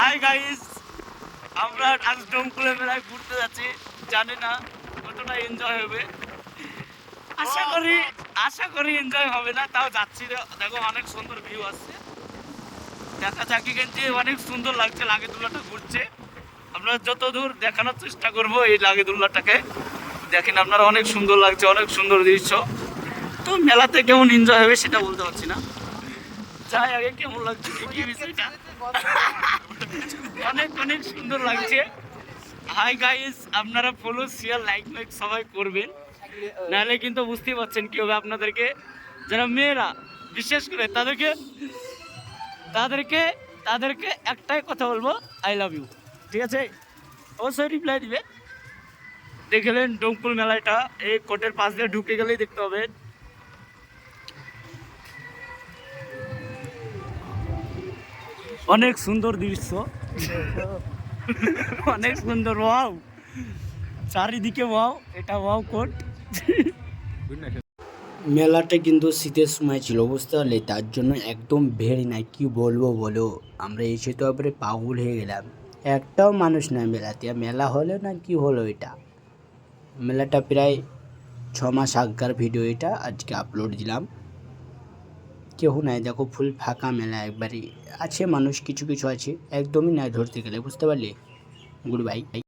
Hi guys, আমরা আজ ডোমকুলে মেলায় ঘুরতে যাচ্ছি। জানি না কতটা এনজয় হবে। আশা করি এনজয় হবে না, তাও যাচ্ছি। দেখো অনেক সুন্দর ভিউ আসছে, দেখা যাকে কিন্তু অনেক সুন্দর লাগছে। লাগেদুল্লাটা ঘুরছে, আমরা যত দূর দেখানোর চেষ্টা করব এই লাগেদুল্লাটাকে। দেখেন আপনারা, অনেক সুন্দর লাগছে, অনেক সুন্দর দৃশ্য। তো মেলাতে কেমন এনজয় হবে সেটা বলতে পারছি না। যাই আগে কেমন লাগছে কি বিষয়টা, অনেক অনেক সুন্দর লাগছে। হাই গাইস, আপনারা ফলো শেয়ার লাইক সবাই করবেন, নাহলে কিন্তু বুঝতেই পারছেন কি হবে আপনাদেরকে। যারা মেয়েরা বিশেষ করে তাদেরকে তাদেরকে তাদেরকে একটাই কথা বলবো, আই লাভ ইউ। ঠিক আছে, অবশ্যই রিপ্লাই দিবে। দেখলেন ডোমকুল মেলাটা, এই কোর্টের পাশ দিয়ে ঢুকে গেলেই দেখতে হবে। অনেক সুন্দর দৃশ্য, অনেক সুন্দর। ওয়াও, চারিদিকে ওয়াও, এটা ওয়াও কোর্ট। মেলাটা কিন্তু শীতের সময় ছিল, বুঝতে পারলে, তার জন্য একদম ভিড় নাই। কি বলবো বলো, আমরা এসে তো এবারে পাগল হয়ে গেলাম। একটাও মানুষ নাই মেলাতে। মেলা হলো না কি হলো এটা? মেলাটা প্রায় 6 মাস আগকার ভিডিও, এটা আজকে আপলোড দিলাম। কেউ নাই, দেখো ফুল ফাঁকা মেলা একবারে। আছে মানুষ, কিছু কিছু আছে, একদমই নাই ধরতে গেলে, বুঝতে পারলে। Good bye.